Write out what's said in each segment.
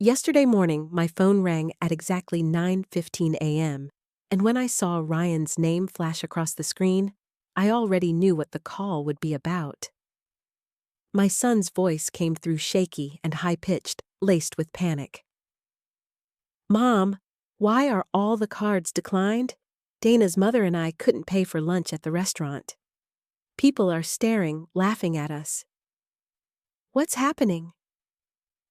Yesterday morning, my phone rang at exactly 9:15 a.m., and when I saw Ryan's name flash across the screen, I already knew what the call would be about. My son's voice came through shaky and high-pitched, laced with panic. "Mom, why are all the cards declined? Dana's mother and I couldn't pay for lunch at the restaurant. People are staring, laughing at us. What's happening?"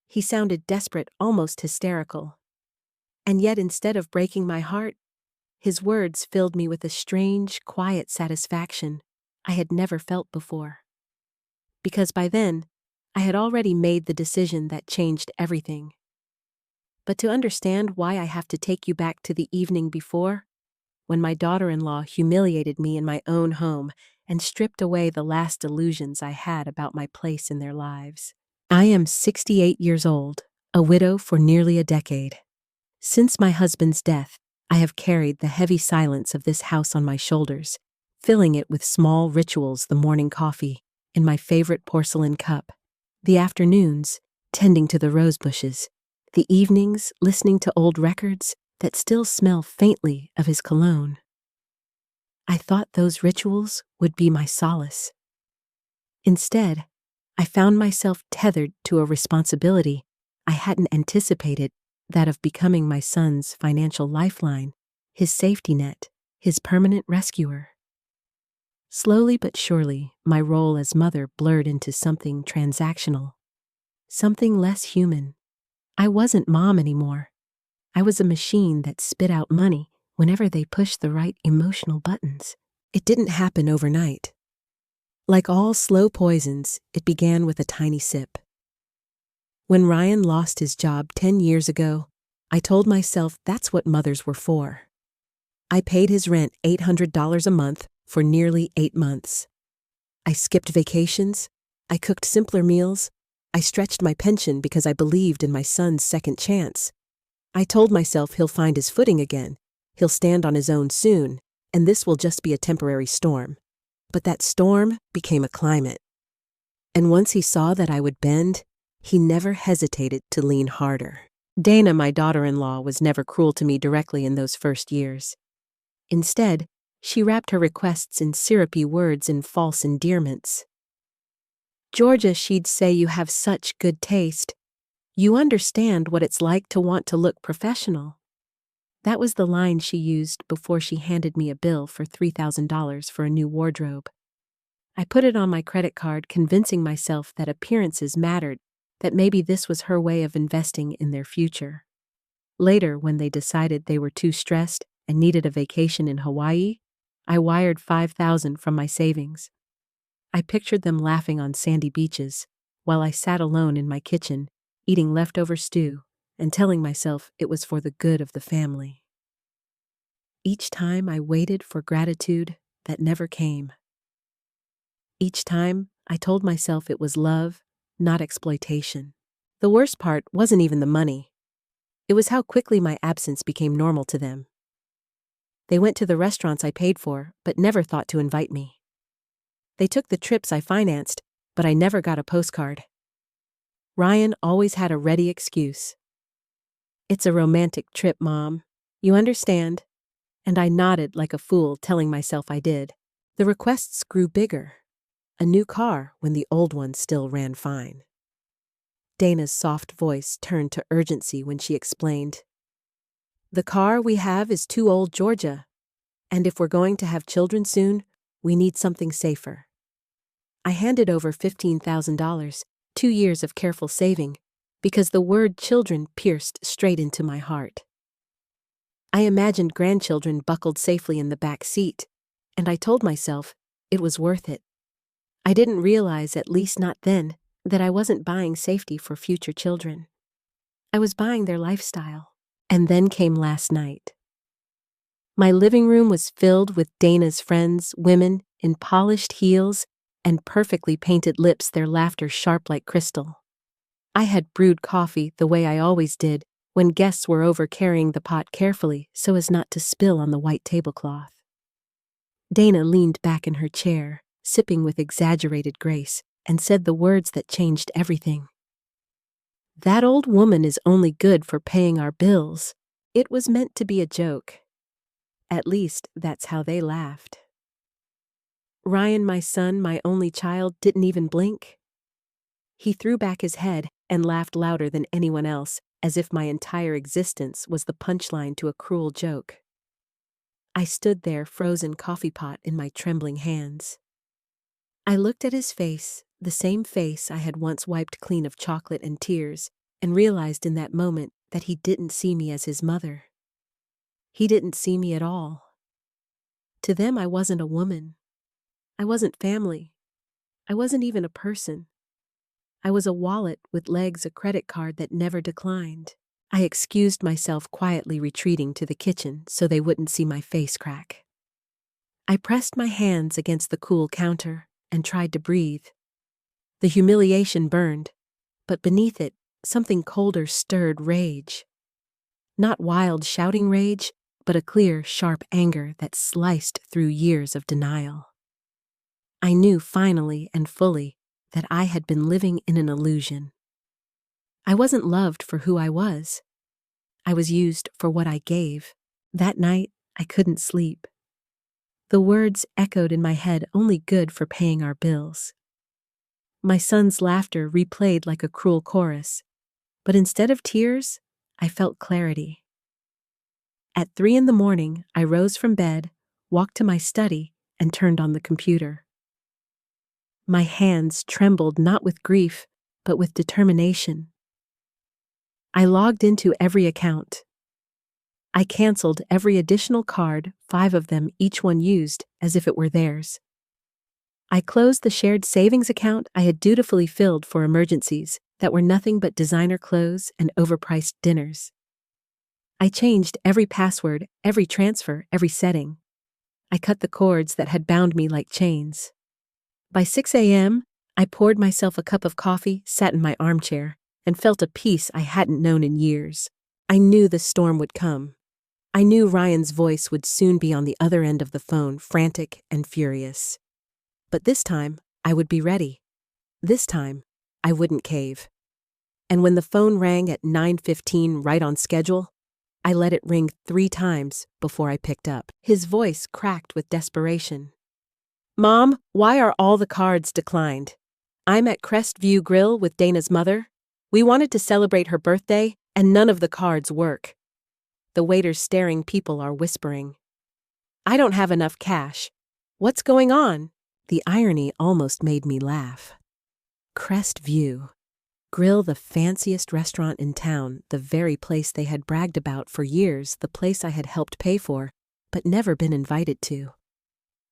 He sounded desperate, almost hysterical. And yet instead of breaking my heart, his words filled me with a strange, quiet satisfaction I had never felt before. Because by then, I had already made the decision that changed everything. But to understand why I have to take you back to the evening before, when my daughter-in-law humiliated me in my own home and stripped away the last illusions I had about my place in their lives. I am 68 years old, a widow for nearly a decade. Since my husband's death, I have carried the heavy silence of this house on my shoulders, filling it with small rituals: the morning coffee in my favorite porcelain cup, the afternoons tending to the rose bushes, the evenings listening to old records that still smell faintly of his cologne. I thought those rituals would be my solace. Instead, I found myself tethered to a responsibility I hadn't anticipated, that of becoming my son's financial lifeline, his safety net, his permanent rescuer. Slowly but surely, my role as mother blurred into something transactional, something less human. I wasn't mom anymore. I was a machine that spit out money whenever they pushed the right emotional buttons. It didn't happen overnight. Like all slow poisons, it began with a tiny sip. When Ryan lost his job 10 years ago, I told myself that's what mothers were for. I paid his rent $800 a month for nearly 8 months. I skipped vacations. I cooked simpler meals. I stretched my pension because I believed in my son's second chance. I told myself he'll find his footing again. He'll stand on his own soon, and this will just be a temporary storm. But that storm became a climate. And once he saw that I would bend, he never hesitated to lean harder. Dana, my daughter-in-law, was never cruel to me directly in those first years. Instead, she wrapped her requests in syrupy words and false endearments. "Georgia," she'd say, "you have such good taste. You understand what it's like to want to look professional." That was the line she used before she handed me a bill for $3,000 for a new wardrobe. I put it on my credit card, convincing myself that appearances mattered, that maybe this was her way of investing in their future. Later, when they decided they were too stressed and needed a vacation in Hawaii, I wired $5,000 from my savings. I pictured them laughing on sandy beaches, while I sat alone in my kitchen, eating leftover stew and telling myself it was for the good of the family. Each time I waited for gratitude that never came. Each time I told myself it was love, not exploitation. The worst part wasn't even the money. It was how quickly my absence became normal to them. They went to the restaurants I paid for, but never thought to invite me. They took the trips I financed, but I never got a postcard. Ryan always had a ready excuse. "It's a romantic trip, Mom. You understand?" And I nodded like a fool, telling myself I did. The requests grew bigger. A new car when the old one still ran fine. Dana's soft voice turned to urgency when she explained, "The car we have is too old, Georgia. And if we're going to have children soon, we need something safer." I handed over $15,000, 2 years of careful saving, because the word children pierced straight into my heart. I imagined grandchildren buckled safely in the back seat, and I told myself it was worth it. I didn't realize, at least not then, that I wasn't buying safety for future children. I was buying their lifestyle. And then came last night. My living room was filled with Dana's friends, women in polished heels and perfectly painted lips, their laughter sharp like crystal. I had brewed coffee the way I always did when guests were over, carrying the pot carefully so as not to spill on the white tablecloth. Dana leaned back in her chair, sipping with exaggerated grace, and said the words that changed everything. That old woman is only good for paying our bills. It was meant to be a joke. At least, that's how they laughed. Ryan, my son, my only child, didn't even blink. He threw back his head and laughed louder than anyone else, as if my entire existence was the punchline to a cruel joke. I stood there, frozen coffee pot in my trembling hands. I looked at his face, the same face I had once wiped clean of chocolate and tears, and realized in that moment that he didn't see me as his mother. He didn't see me at all. To them, I wasn't a woman. I wasn't family. I wasn't even a person. I was a wallet with legs, a credit card that never declined. I excused myself, quietly retreating to the kitchen so they wouldn't see my face crack. I pressed my hands against the cool counter and tried to breathe. The humiliation burned, but beneath it, something colder stirred rage. Not wild, shouting rage, but a clear, sharp anger that sliced through years of denial. I knew finally and fully that I had been living in an illusion. I wasn't loved for who I was. I was used for what I gave. That night, I couldn't sleep. The words echoed in my head, only good for paying our bills. My son's laughter replayed like a cruel chorus, but instead of tears, I felt clarity. At 3 a.m, I rose from bed, walked to my study, and turned on the computer. My hands trembled not with grief, but with determination. I logged into every account. I canceled every additional card, 5 of them, each one used as if it were theirs. I closed the shared savings account I had dutifully filled for emergencies that were nothing but designer clothes and overpriced dinners. I changed every password, every transfer, every setting. I cut the cords that had bound me like chains. By 6 a.m., I poured myself a cup of coffee, sat in my armchair, and felt a peace I hadn't known in years. I knew the storm would come. I knew Ryan's voice would soon be on the other end of the phone, frantic and furious. But this time, I would be ready. This time, I wouldn't cave. And when the phone rang at 9:15, right on schedule, I let it ring 3 times before I picked up. His voice cracked with desperation. "Mom, why are all the cards declined? I'm at Crestview Grill with Dana's mother. We wanted to celebrate her birthday, and none of the cards work. The waiters staring people are whispering. I don't have enough cash. What's going on?" The irony almost made me laugh. Crestview Grill, the fanciest restaurant in town, the very place they had bragged about for years, the place I had helped pay for, but never been invited to.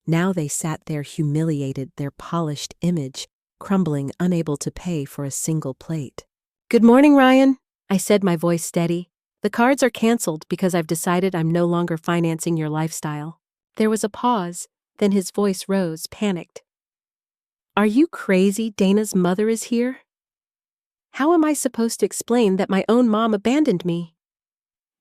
Now they sat there humiliated, their polished image crumbling, unable to pay for a single plate. "Good morning, Ryan," I said, my voice steady. "The cards are canceled because I've decided I'm no longer financing your lifestyle." There was a pause, then his voice rose, panicked. "Are you crazy? Dana's mother is here? How am I supposed to explain that my own mom abandoned me?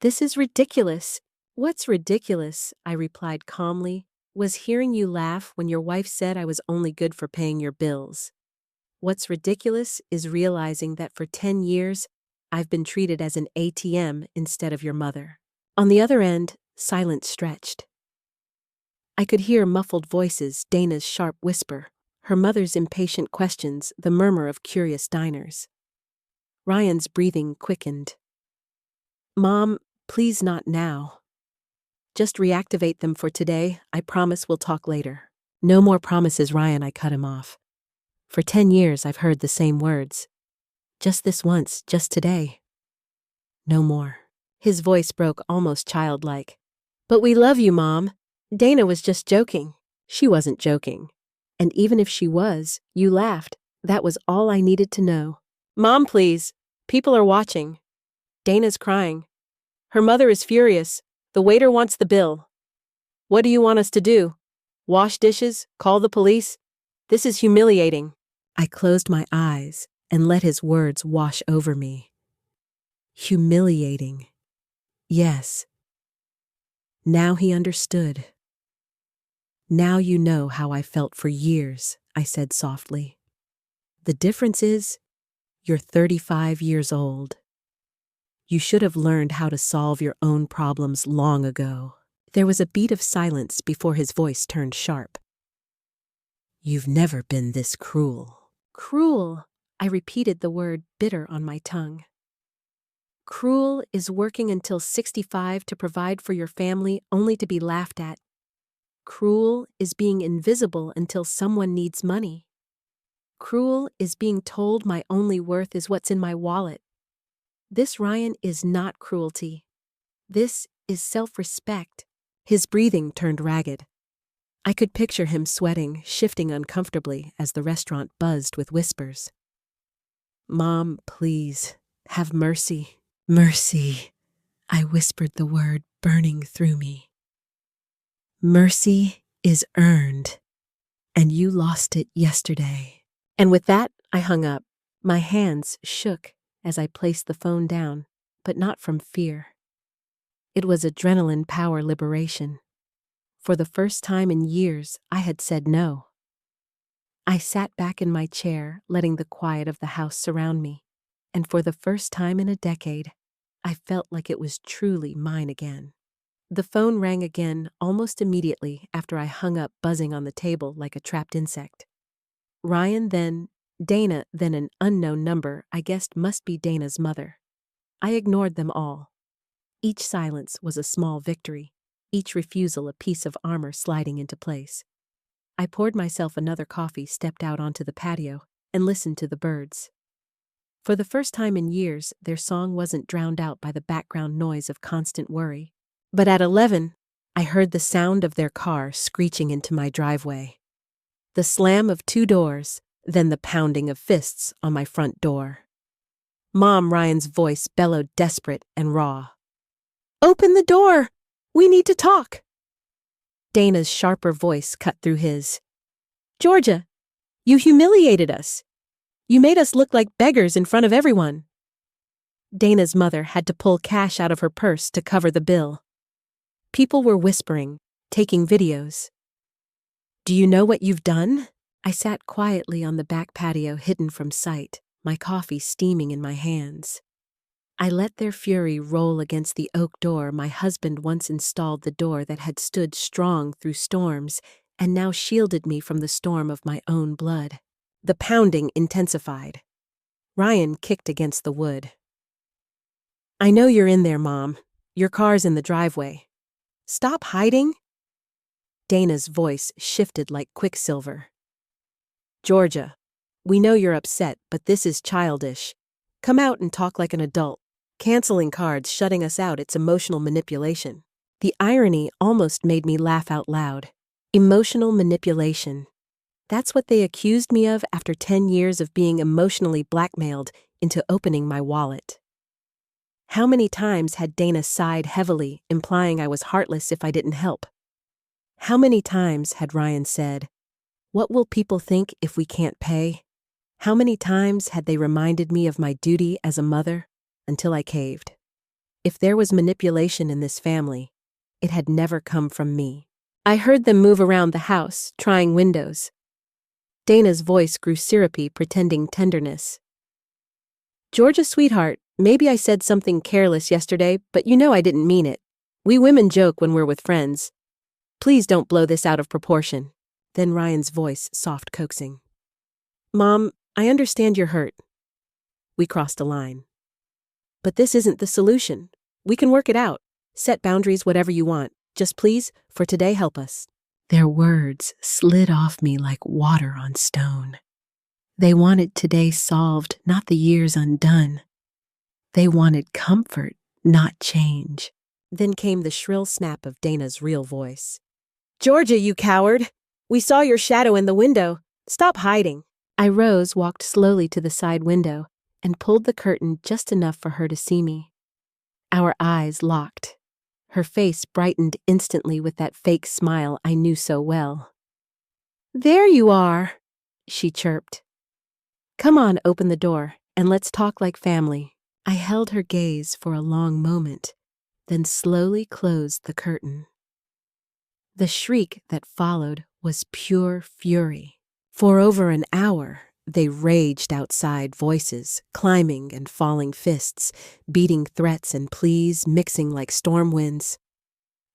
This is ridiculous." "What's ridiculous," I replied calmly, "was hearing you laugh when your wife said I was only good for paying your bills. What's ridiculous is realizing that for 10 years, I've been treated as an ATM instead of your mother." On the other end, silence stretched. I could hear muffled voices, Dana's sharp whisper, her mother's impatient questions, the murmur of curious diners. Ryan's breathing quickened. "Mom, please not now. Just reactivate them for today. I promise we'll talk later." "No more promises, Ryan," I cut him off. "For 10 years I've heard the same words. Just this once, just today. No more." His voice broke, almost childlike. "But we love you, Mom. Dana was just joking." She wasn't joking. And even if she was, you laughed. That was all I needed to know. "Mom, please. People are watching. Dana's crying. Her mother is furious. The waiter wants the bill. What do you want us to do? Wash dishes? Call the police? This is humiliating." I closed my eyes and let his words wash over me. Humiliating. Yes. Now he understood. "Now you know how I felt for years," I said softly. "The difference is, You're 35 years old. You should have learned how to solve your own problems long ago. There was a beat of silence before his voice turned sharp. You've never been this cruel. Cruel. I repeated the word, bitter on my tongue. Cruel is working until 65 to provide for your family only to be laughed at. Cruel is being invisible until someone needs money. Cruel is being told my only worth is what's in my wallet. This, Ryan, is not cruelty. This is self-respect. His breathing turned ragged. I could picture him sweating, shifting uncomfortably as the restaurant buzzed with whispers. Mom, please, have mercy. Mercy. I whispered the word, burning through me. Mercy is earned, and you lost it yesterday. And with that, I hung up. My hands shook as I placed the phone down, but not from fear. It was adrenaline power liberation. For the first time in years, I had said no. I sat back in my chair, letting the quiet of the house surround me, and for the first time in a decade, I felt like it was truly mine again. The phone rang again almost immediately after I hung up, buzzing on the table like a trapped insect. Ryan, then Dana, then an unknown number I guessed must be Dana's mother. I ignored them all. Each silence was a small victory, each refusal a piece of armor sliding into place. I poured myself another coffee, stepped out onto the patio, and listened to the birds. For the first time in years, their song wasn't drowned out by the background noise of constant worry. But at 11, I heard the sound of their car screeching into my driveway. The slam of 2 doors, then the pounding of fists on my front door. Mom, Ryan's voice bellowed, desperate and raw. Open the door! We need to talk! Dana's sharper voice cut through his. Georgia, you humiliated us. You made us look like beggars in front of everyone. Dana's mother had to pull cash out of her purse to cover the bill. People were whispering, taking videos. Do you know what you've done? I sat quietly on the back patio, hidden from sight, my coffee steaming in my hands. I let their fury roll against the oak door my husband once installed, the door that had stood strong through storms and now shielded me from the storm of my own blood. The pounding intensified. Ryan kicked against the wood. I know you're in there, Mom. Your car's in the driveway. Stop hiding. Dana's voice shifted like quicksilver. Georgia, we know you're upset, but this is childish. Come out and talk like an adult. Canceling cards, shutting us out, it's emotional manipulation. The irony almost made me laugh out loud. Emotional manipulation. That's what they accused me of after 10 years of being emotionally blackmailed into opening my wallet. How many times had Dana sighed heavily, implying I was heartless if I didn't help? How many times had Ryan said, "What will people think if we can't pay?" How many times had they reminded me of my duty as a mother, until I caved? If there was manipulation in this family, it had never come from me. I heard them move around the house, trying windows. Dana's voice grew syrupy, pretending tenderness. Georgia, sweetheart, maybe I said something careless yesterday, but you know I didn't mean it. We women joke when we're with friends. Please don't blow this out of proportion. Then Ryan's voice, soft, coaxing. Mom, I understand you're hurt. We crossed a line. But this isn't the solution. We can work it out. Set boundaries, whatever you want. Just please, for today, help us. Their words slid off me like water on stone. They wanted today solved, not the years undone. They wanted comfort, not change. Then came the shrill snap of Dana's real voice. Georgia, you coward! We saw your shadow in the window. Stop hiding. I rose, walked slowly to the side window, and pulled the curtain just enough for her to see me. Our eyes locked. Her face brightened instantly with that fake smile I knew so well. There you are, she chirped. Come on, open the door, and let's talk like family. I held her gaze for a long moment, then slowly closed the curtain. The shriek that followed was pure fury. For over an hour, They raged outside, voices, climbing and falling fists, beating threats and pleas, mixing like storm winds.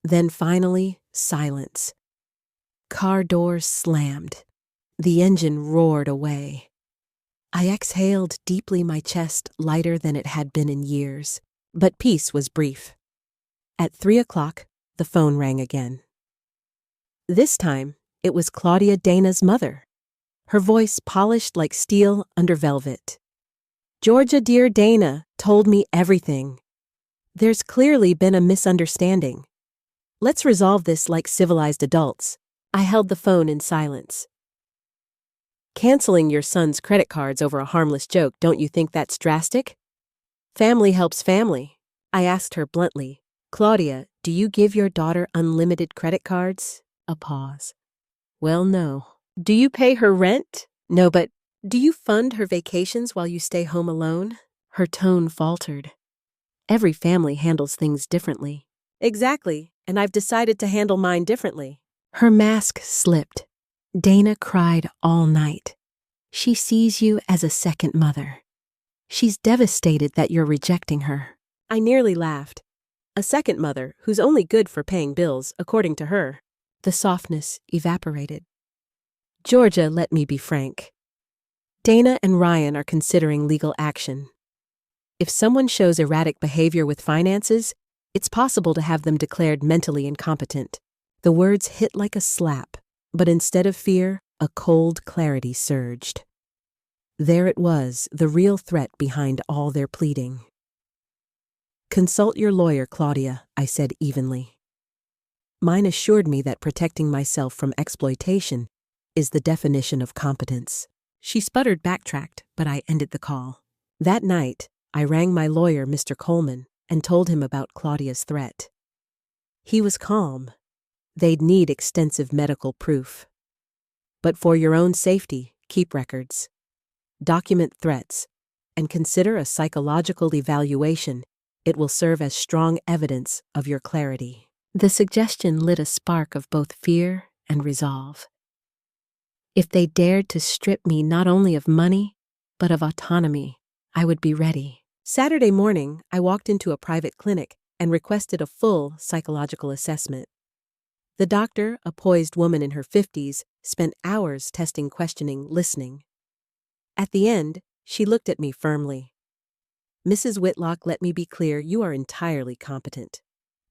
Then finally, silence. Car doors slammed. The engine roared away. I exhaled deeply, my chest lighter than it had been in years. But peace was brief. At 3 o'clock, the phone rang again. This time, it was Claudia Dana's mother. Her voice polished like steel under velvet. "Georgia, dear Dana, told me everything. There's clearly been a misunderstanding. Let's resolve this like civilized adults." I held the phone in silence. "Canceling your son's credit cards over a harmless joke, don't you think that's drastic? Family helps family." I asked her bluntly, "Claudia, do you give your daughter unlimited credit cards?" A pause. "Well, no." "Do you pay her rent?" "No, but do you fund her vacations while you stay home alone?" Her tone faltered. "Every family handles things differently." "Exactly, and I've decided to handle mine differently." Her mask slipped. "Dana cried all night. She sees you as a second mother. She's devastated that you're rejecting her." I nearly laughed. A second mother who's only good for paying bills, according to her. The softness evaporated. "Georgia, let me be frank. Dana and Ryan are considering legal action. If someone shows erratic behavior with finances, it's possible to have them declared mentally incompetent." The words hit like a slap, but instead of fear, a cold clarity surged. There it was, the real threat behind all their pleading. "Consult your lawyer, Claudia," I said evenly. Mine assured me that protecting myself from exploitation is the definition of competence. She sputtered, backtracked, but I ended the call. That night, I rang my lawyer, Mr. Coleman, and told him about Claudia's threat. He was calm. They'd need extensive medical proof. "But for your own safety, keep records. Document threats, and consider a psychological evaluation. It will serve as strong evidence of your clarity." The suggestion lit a spark of both fear and resolve. If they dared to strip me not only of money, but of autonomy, I would be ready. Saturday morning, I walked into a private clinic and requested a full psychological assessment. The doctor, a poised woman in her 50s, spent hours testing, questioning, listening. At the end, she looked at me firmly. "Mrs. Whitlock, let me be clear, you are entirely competent.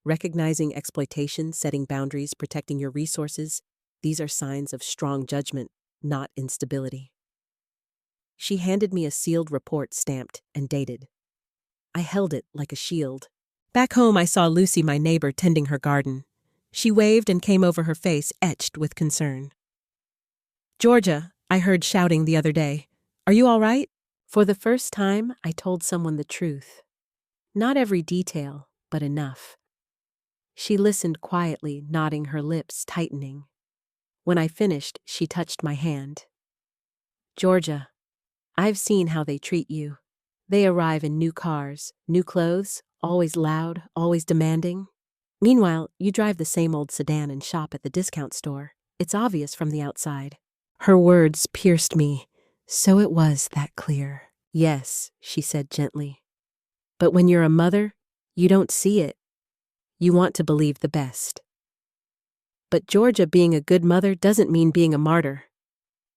Recognizing exploitation, setting boundaries, protecting your resources, these are signs of strong judgment, not instability." She handed me a sealed report stamped and dated. I held it like a shield. Back home, I saw Lucy, my neighbor, tending her garden. She waved and came over, her face etched with concern. "Georgia," I heard shouting the other day, "are you all right?" For the first time, I told someone the truth. Not every detail, but enough. She listened quietly, nodding, her lips tightening. When I finished, she touched my hand. "Georgia, I've seen how they treat you. They arrive in new cars, new clothes, always loud, always demanding. Meanwhile, you drive the same old sedan and shop at the discount store. It's obvious from the outside." Her words pierced me. So it was that clear. "Yes," she said gently. "But when you're a mother, you don't see it. You want to believe the best. But Georgia, being a good mother doesn't mean being a martyr.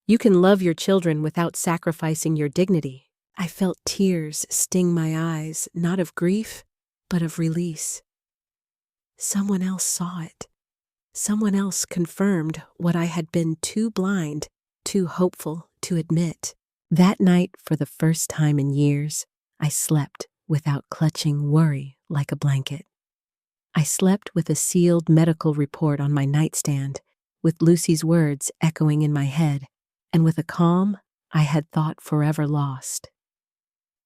You can love your children without sacrificing your dignity." I felt tears sting my eyes, not of grief, but of release. Someone else saw it. Someone else confirmed what I had been too blind, too hopeful to admit. That night, for the first time in years, I slept without clutching worry like a blanket. I slept with a sealed medical report on my nightstand, with Lucy's words echoing in my head, and with a calm I had thought forever lost.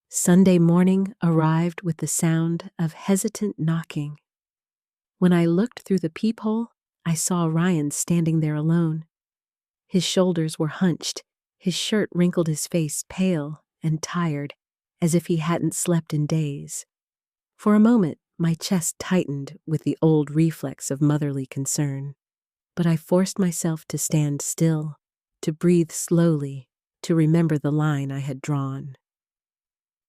Sunday morning arrived with the sound of hesitant knocking. When I looked through the peephole, I saw Ryan standing there alone. His shoulders were hunched, his shirt wrinkled, his face pale and tired, as if he hadn't slept in days. For a moment, my chest tightened with the old reflex of motherly concern. But I forced myself to stand still, to breathe slowly, to remember the line I had drawn.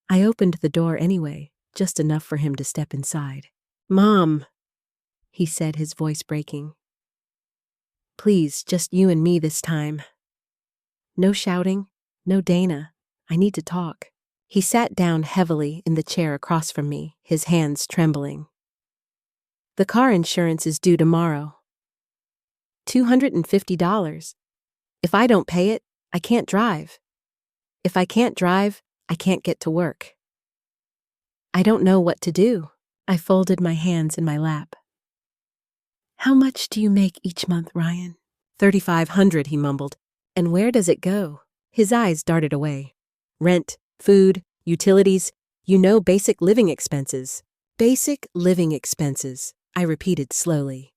I opened the door anyway, just enough for him to step inside. "Mom," he said, his voice breaking. "Please, just you and me this time. No shouting, no Dana. I need to talk." He sat down heavily in the chair across from me, his hands trembling. "The car insurance is due tomorrow. $250. If I don't pay it, I can't drive. If I can't drive, I can't get to work. I don't know what to do." I folded my hands in my lap. "How much do you make each month, Ryan?" $3,500, he mumbled. "And where does it go?" His eyes darted away. "Rent, food, utilities, basic living expenses." "Basic living expenses," I repeated slowly.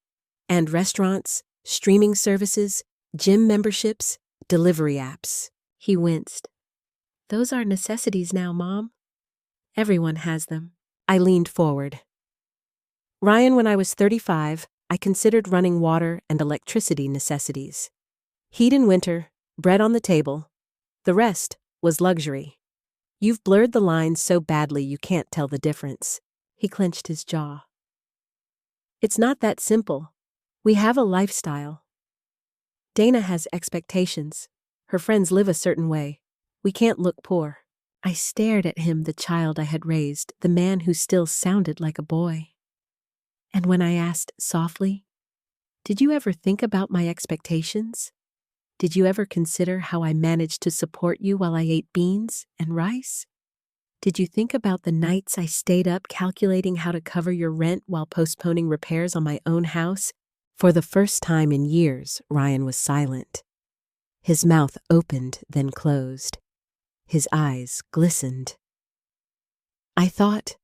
"And restaurants, streaming services, gym memberships, delivery apps." He winced. "Those are necessities now, Mom. Everyone has them." I leaned forward. "Ryan, when I was 35, I considered running water and electricity necessities. Heat in winter, bread on the table. The rest was luxury. You've blurred the lines so badly you can't tell the difference." He clenched his jaw. "It's not that simple. We have a lifestyle. Dana has expectations. Her friends live a certain way. We can't look poor." I stared at him, the child I had raised, the man who still sounded like a boy. And when I asked softly, "Did you ever think about my expectations? Did you ever consider how I managed to support you while I ate beans and rice? Did you think about the nights I stayed up calculating how to cover your rent while postponing repairs on my own house?" For the first time in years, Ryan was silent. His mouth opened, then closed. His eyes glistened. I thought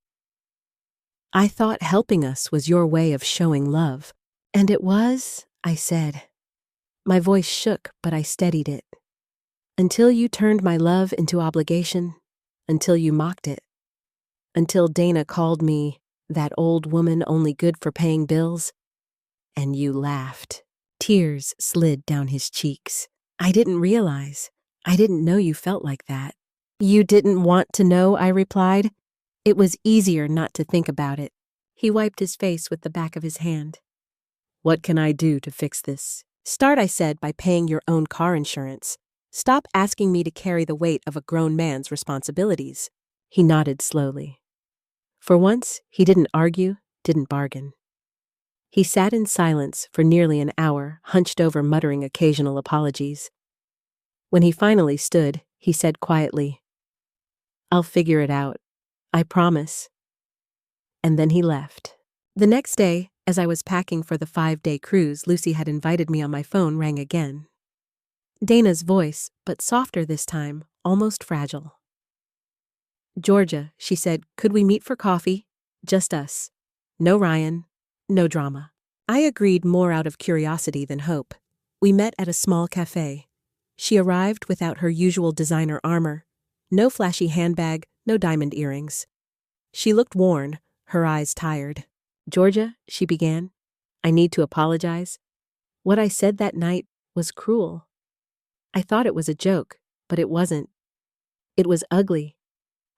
helping us was your way of showing love." "And it was," I said. My voice shook, but I steadied it. "Until you turned my love into obligation, until you mocked it, until Dana called me that old woman only good for paying bills, and you laughed." Tears slid down his cheeks. "I didn't realize. I didn't know you felt like that." "You didn't want to know," I replied. "It was easier not to think about it." He wiped his face with the back of his hand. "What can I do to fix this?" "Start," I said, "by paying your own car insurance. Stop asking me to carry the weight of a grown man's responsibilities." He nodded slowly. For once, he didn't argue, didn't bargain. He sat in silence for nearly an hour, hunched over, muttering occasional apologies. When he finally stood, he said quietly, "I'll figure it out. I promise." And then he left. The next day, as I was packing for the 5-day cruise Lucy had invited me on, my phone rang again. Dana's voice, but softer this time, almost fragile. "Georgia," she said, "could we meet for coffee? Just us. No Ryan, no drama." I agreed, more out of curiosity than hope. We met at a small cafe. She arrived without her usual designer armor. No flashy handbag, no diamond earrings. She looked worn, her eyes tired. "Georgia," she began, "I need to apologize. What I said that night was cruel. I thought it was a joke, but it wasn't. It was ugly.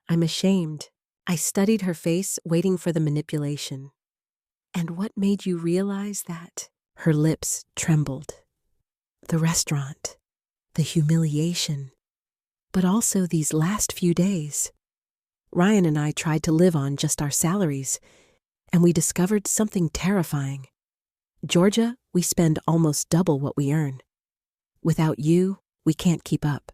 I'm ashamed." I studied her face, waiting for the manipulation. "And what made you realize that?" Her lips trembled. "The restaurant, the humiliation, but also these last few days. Ryan and I tried to live on just our salaries, and we discovered something terrifying. Georgia, we spend almost double what we earn. Without you, we can't keep up.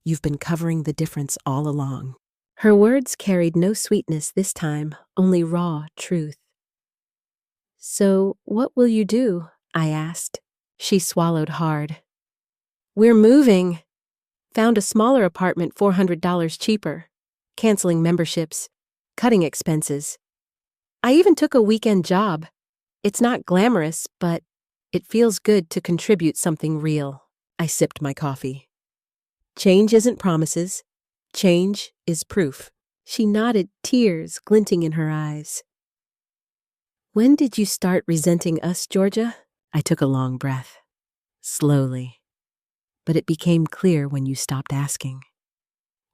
You've been covering the difference all along." Her words carried no sweetness this time, only raw truth. "So, what will you do?" I asked. She swallowed hard. "We're moving. Found a smaller apartment $400 cheaper. Canceling memberships. Cutting expenses. I even took a weekend job. It's not glamorous, but it feels good to contribute something real." I sipped my coffee. "Change isn't promises. Change is proof." She nodded, tears glinting in her eyes. "When did you start resenting us, Georgia?" I took a long breath. Slowly. But it became clear when you stopped asking,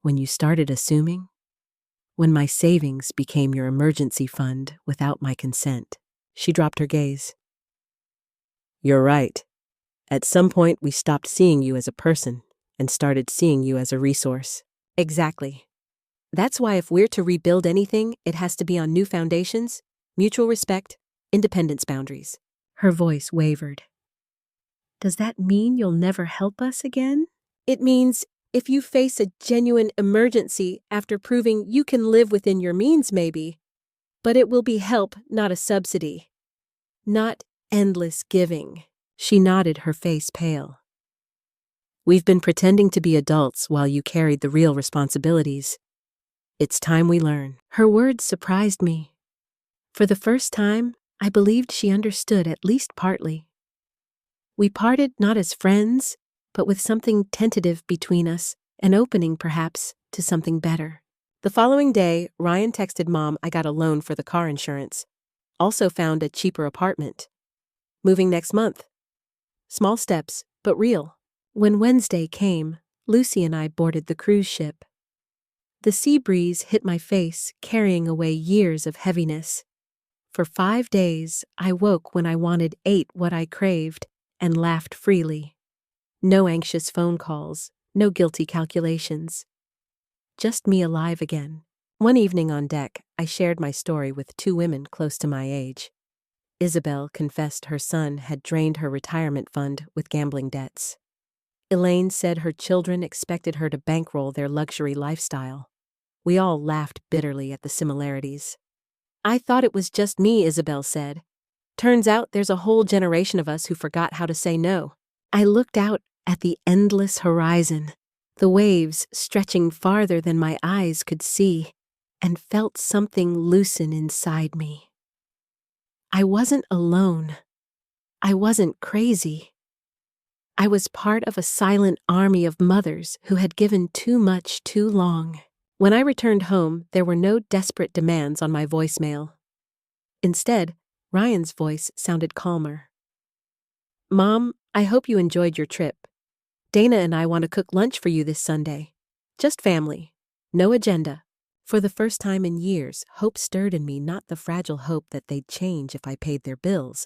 when you started assuming, when my savings became your emergency fund without my consent. She dropped her gaze. You're right. At some point, we stopped seeing you as a person and started seeing you as a resource. Exactly. That's why if we're to rebuild anything, it has to be on new foundations, mutual respect, independence boundaries. Her voice wavered. Does that mean you'll never help us again? It means if you face a genuine emergency after proving you can live within your means, maybe. But it will be help, not a subsidy. Not endless giving. She nodded, her face pale. We've been pretending to be adults while you carried the real responsibilities. It's time we learn. Her words surprised me. For the first time, I believed she understood at least partly. We parted not as friends, but with something tentative between us, an opening perhaps to something better. The following day, Ryan texted Mom I got a loan for the car insurance. Also found a cheaper apartment. Moving next month. Small steps, but real. When Wednesday came, Lucy and I boarded the cruise ship. The sea breeze hit my face, carrying away years of heaviness. For 5 days, I woke when I wanted, ate what I craved, and laughed freely. No anxious phone calls, no guilty calculations. Just me alive again. One evening on deck, I shared my story with 2 women close to my age. Isabel confessed her son had drained her retirement fund with gambling debts. Elaine said her children expected her to bankroll their luxury lifestyle. We all laughed bitterly at the similarities. I thought it was just me, Isabel said. Turns out there's a whole generation of us who forgot how to say no. I looked out at the endless horizon, the waves stretching farther than my eyes could see, and felt something loosen inside me. I wasn't alone. I wasn't crazy. I was part of a silent army of mothers who had given too much too long. When I returned home, there were no desperate demands on my voicemail. Instead, Ryan's voice sounded calmer. Mom, I hope you enjoyed your trip. Dana and I want to cook lunch for you this Sunday. Just family. No agenda. For the first time in years, hope stirred in me, not the fragile hope that they'd change if I paid their bills,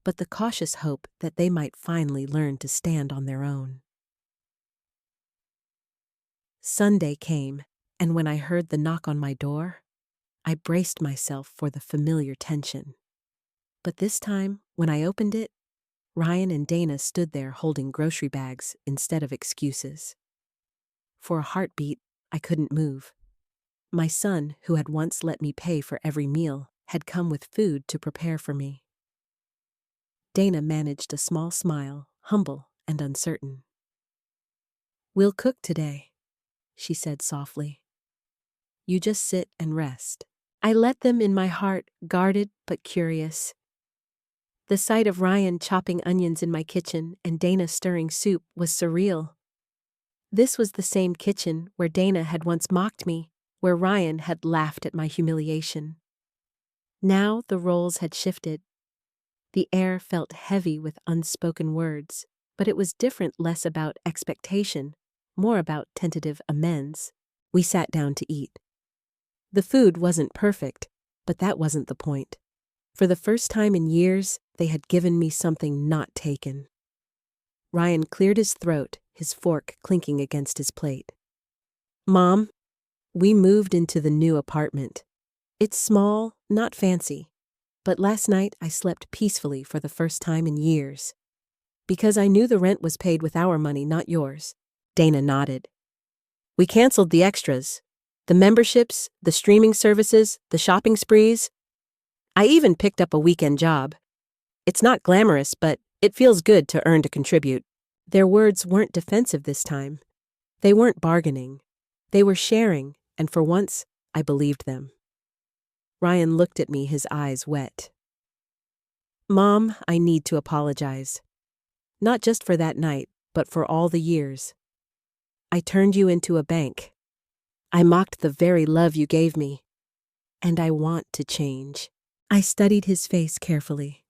but the cautious hope that they might finally learn to stand on their own. Sunday came, and when I heard the knock on my door, I braced myself for the familiar tension. But this time, when I opened it, Ryan and Dana stood there holding grocery bags instead of excuses. For a heartbeat, I couldn't move. My son, who had once let me pay for every meal, had come with food to prepare for me. Dana managed a small smile, humble and uncertain. We'll cook today, she said softly. You just sit and rest. I let them in my heart, guarded but curious. The sight of Ryan chopping onions in my kitchen and Dana stirring soup was surreal. This was the same kitchen where Dana had once mocked me, where Ryan had laughed at my humiliation. Now the roles had shifted. The air felt heavy with unspoken words, but it was different, less about expectation, more about tentative amends. We sat down to eat. The food wasn't perfect, but that wasn't the point. For the first time in years, they had given me something not taken. Ryan cleared his throat, his fork clinking against his plate. Mom, we moved into the new apartment. It's small, not fancy, but last night I slept peacefully for the first time in years. Because I knew the rent was paid with our money, not yours. Dana nodded. We canceled the extras. The memberships, the streaming services, the shopping sprees. I even picked up a weekend job. It's not glamorous, but it feels good to earn to contribute. Their words weren't defensive this time. They weren't bargaining. They were sharing, and for once, I believed them. Ryan looked at me, his eyes wet. Mom, I need to apologize. Not just for that night, but for all the years. I turned you into a bank. I mocked the very love you gave me. And I want to change. I studied his face carefully.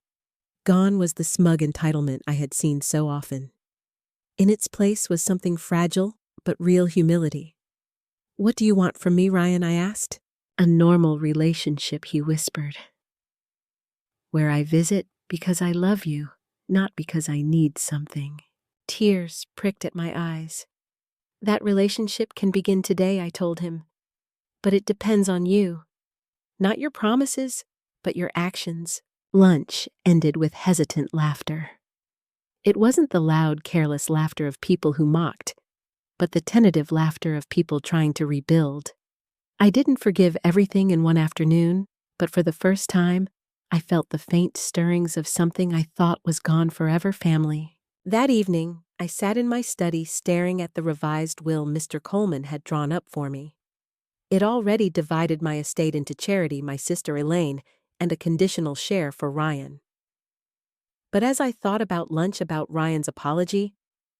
Gone was the smug entitlement I had seen so often. In its place was something fragile, but real humility. "What do you want from me, Ryan?" I asked. "A normal relationship," he whispered, "where I visit because I love you, not because I need something." Tears pricked at my eyes. "That relationship can begin today," I told him, "but it depends on you. Not your promises, but your actions." Lunch ended with hesitant laughter. It wasn't the loud, careless laughter of people who mocked, but the tentative laughter of people trying to rebuild. I didn't forgive everything in one afternoon, but for the first time, I felt the faint stirrings of something I thought was gone forever: family. That evening, I sat in my study staring at the revised will Mr. Coleman had drawn up for me. It already divided my estate into Charity, my sister Elaine, and a conditional share for Ryan. But as I thought about lunch about Ryan's apology,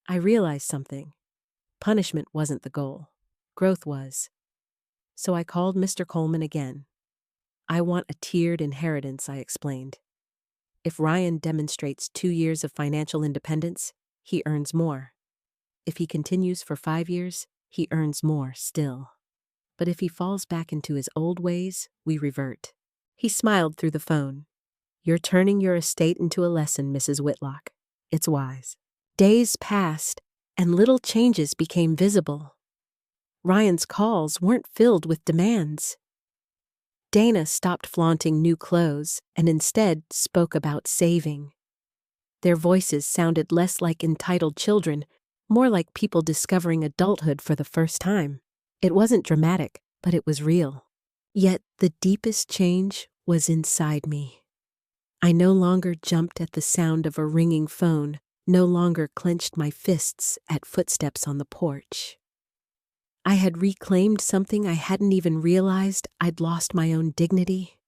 I realized something. Punishment wasn't the goal. Growth was. So I called Mr. Coleman again. "I want a tiered inheritance," I explained. "If Ryan demonstrates 2 years of financial independence, he earns more. If he continues for 5 years, he earns more still. But if he falls back into his old ways, we revert." He smiled through the phone. "You're turning your estate into a lesson, Mrs. Whitlock. It's wise." Days passed, and little changes became visible. Ryan's calls weren't filled with demands. Dana stopped flaunting new clothes and instead spoke about saving. Their voices sounded less like entitled children, more like people discovering adulthood for the first time. It wasn't dramatic, but it was real. Yet the deepest change was inside me. I no longer jumped at the sound of a ringing phone, no longer clenched my fists at footsteps on the porch. I had reclaimed something I hadn't even realized. I'd lost my own dignity.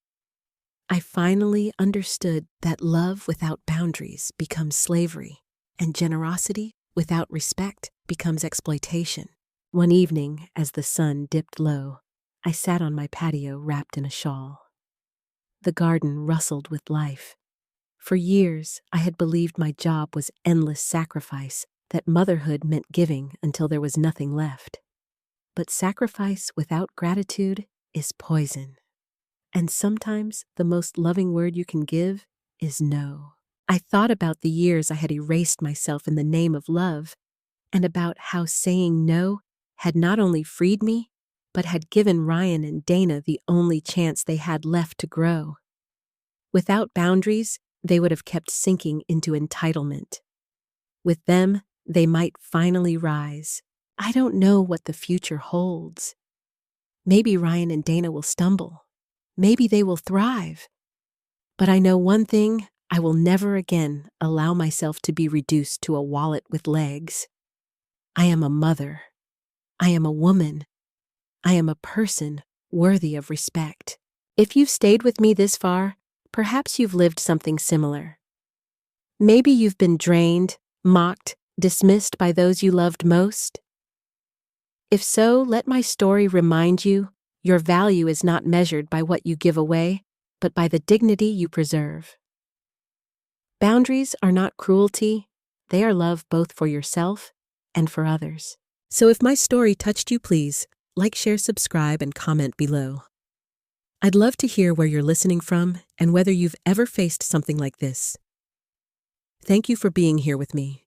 I finally understood that love without boundaries becomes slavery, and generosity without respect becomes exploitation. One evening, as the sun dipped low, I sat on my patio wrapped in a shawl. The garden rustled with life. For years, I had believed my job was endless sacrifice, that motherhood meant giving until there was nothing left. But sacrifice without gratitude is poison. And sometimes the most loving word you can give is no. I thought about the years I had erased myself in the name of love, and about how saying no had not only freed me, but had given Ryan and Dana the only chance they had left to grow. Without boundaries, they would have kept sinking into entitlement. With them, they might finally rise. I don't know what the future holds. Maybe Ryan and Dana will stumble. Maybe they will thrive. But I know one thing: I will never again allow myself to be reduced to a wallet with legs. I am a mother. I am a woman. I am a person worthy of respect. If you've stayed with me this far, perhaps you've lived something similar. Maybe you've been drained, mocked, dismissed by those you loved most. If so, let my story remind you your value is not measured by what you give away, but by the dignity you preserve. Boundaries are not cruelty, they are love both for yourself and for others. So if my story touched you, please like, share, subscribe, and comment below. I'd love to hear where you're listening from and whether you've ever faced something like this. Thank you for being here with me.